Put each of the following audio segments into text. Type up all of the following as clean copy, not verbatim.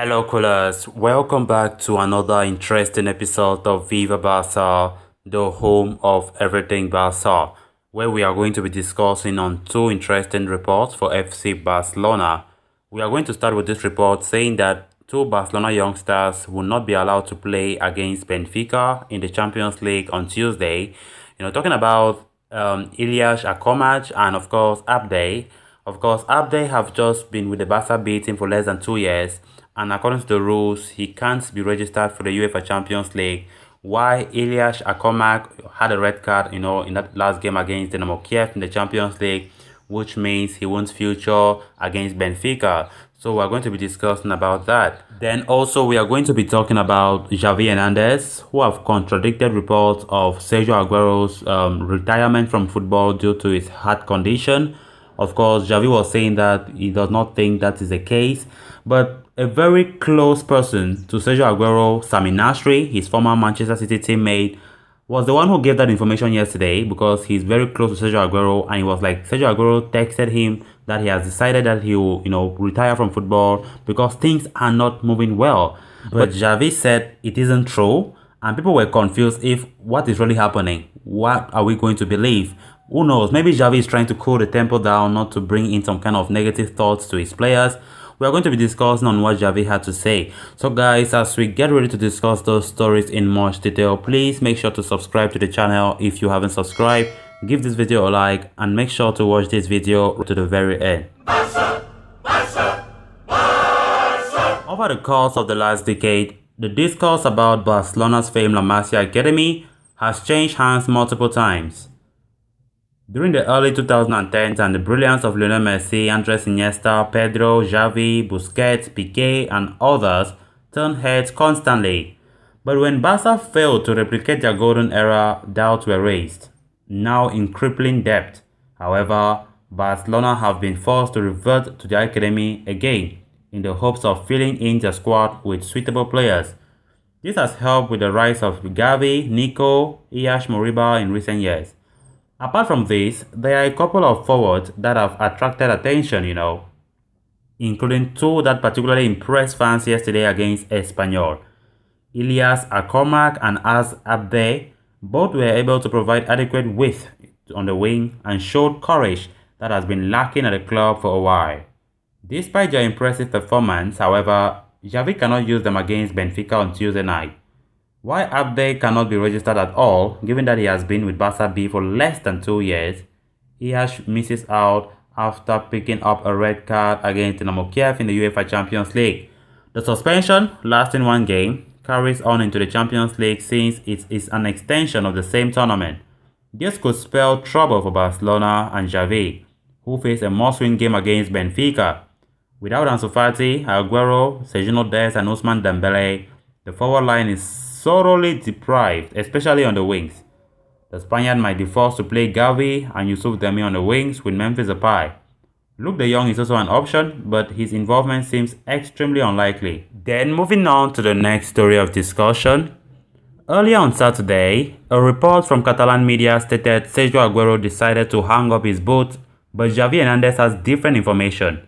Hello, coolers. Welcome back to another interesting episode of Viva Barca, the home of everything Barca, where we are going to be discussing on two interesting reports for FC Barcelona. We are going to start with this report saying that two Barcelona youngsters will not be allowed to play against Benfica in the Champions League on Tuesday. Talking about Ilias Akomaj and of course Abde. Of course, Abde have just been with the Barca B team for less than 2 years, and according to the rules, he can't be registered for the UEFA Champions League. Why Ilias Akomak had a red card, in that last game against Dynamo Kiev in the Champions League, which means he won't feature against Benfica. So we're going to be discussing about that. Then also we are going to be talking about Xavi Hernandez, who have contradicted reports of Sergio Aguero's retirement from football due to his heart condition. Of course, Xavi was saying that he does not think that is the case, but a very close person to Sergio Aguero, Sami Nasri, his former Manchester City teammate, was the one who gave that information yesterday because he's very close to Sergio Aguero, and he was like, Sergio Aguero texted him that he has decided that he will, retire from football because things are not moving well. But Xavi said it isn't true, and people were confused if what is really happening. What are we going to believe? Who knows? Maybe Xavi is trying to cool the tempo down, not to bring in some kind of negative thoughts to his players. We are going to be discussing on what Xavi had to say. So guys, as we get ready to discuss those stories in much detail, please make sure to subscribe to the channel if you haven't subscribed. Give this video a like and make sure to watch this video to the very end. Barca, Barca, Barca. Over the course of the last decade, the discourse about Barcelona's famed La Masia Academy has changed hands multiple times. During the early 2010s and the brilliance of Lionel Messi, Andres Iniesta, Pedro, Xavi, Busquets, Piqué and others turned heads constantly. But when Barca failed to replicate their golden era, doubts were raised, now in crippling debt. However, Barcelona have been forced to revert to the academy again in the hopes of filling in their squad with suitable players. This has helped with the rise of Xavi, Nico, Iash Moriba in recent years. Apart from this, there are a couple of forwards that have attracted attention, including two that particularly impressed fans yesterday against Espanyol. Ilias Akomak and Az Abde both were able to provide adequate width on the wing and showed courage that has been lacking at the club for a while. Despite their impressive performance, however, Xavi cannot use them against Benfica on Tuesday night. Why Abde cannot be registered at all, given that he has been with Barca B for less than 2 years, he misses out after picking up a red card against Dynamo Kiev in the UEFA Champions League. The suspension, lasting one game, carries on into the Champions League since it is an extension of the same tournament. This could spell trouble for Barcelona and Xavi, who face a must-win game against Benfica. Without Ansu Fati, Aguero, Sergio Dest and Ousmane Dembele, the forward line is thoroughly deprived, especially on the wings. The Spaniard might be forced to play Xavi and Yusuf Demi on the wings with Memphis Depay. Luke de Jong is also an option, but his involvement seems extremely unlikely. Then moving on to the next story of discussion. Earlier on Saturday, a report from Catalan media stated Sergio Aguero decided to hang up his boots, but Xavi Hernandez has different information.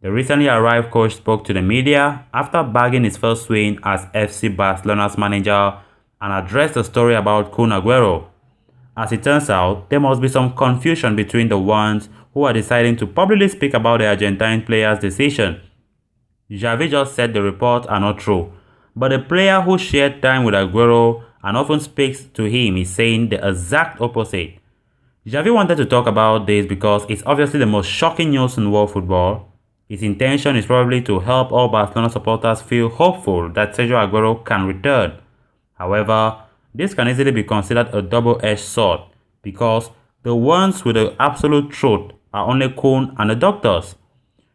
The recently arrived coach spoke to the media after bagging his first win as FC Barcelona's manager and addressed the story about Kun Aguero. As it turns out, there must be some confusion between the ones who are deciding to publicly speak about the Argentine player's decision. Xavi just said the reports are not true, but the player who shared time with Aguero and often speaks to him is saying the exact opposite. Xavi wanted to talk about this because it's obviously the most shocking news in world football. His intention is probably to help all Barcelona supporters feel hopeful that Sergio Aguero can return. However, this can easily be considered a double-edged sword because the ones with the absolute truth are only Kun and the doctors.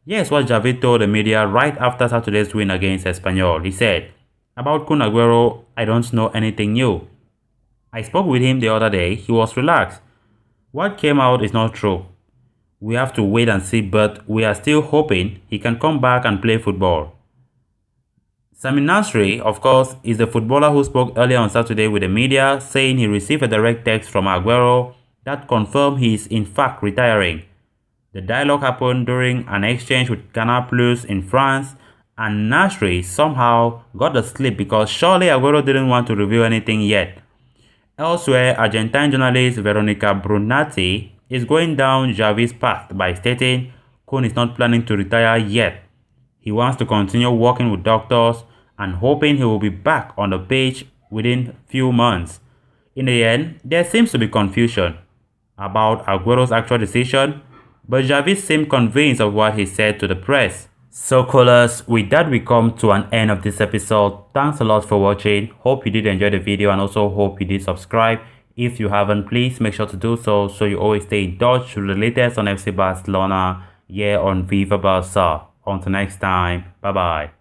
Here's what Xavi told the media right after Saturday's win against Espanyol. He said, "About Kun Aguero, I don't know anything new. I spoke with him the other day, he was relaxed. What came out is not true. We have to wait and see, but we are still hoping he can come back and play football." Sami Nasri, of course, is the footballer who spoke earlier on Saturday with the media, saying he received a direct text from Aguero that confirmed he is in fact retiring. The dialogue happened during an exchange with Canal Plus in France, and Nasri somehow got the slip because surely Aguero didn't want to reveal anything yet. Elsewhere, Argentine journalist Veronica Brunati is going down Xavi's path by stating Kun is not planning to retire yet. He wants to continue working with doctors and hoping he will be back on the pitch within few months. In the end, there seems to be confusion about Aguero's actual decision, but Xavi seemed convinced of what he said to the press. So callers, with that we come to an end of this episode. Thanks a lot for watching. Hope you did enjoy the video and also hope you did subscribe. If you haven't, please make sure to do so you always stay in touch with the latest on FC Barcelona here on Viva Barca. Until next time, bye bye.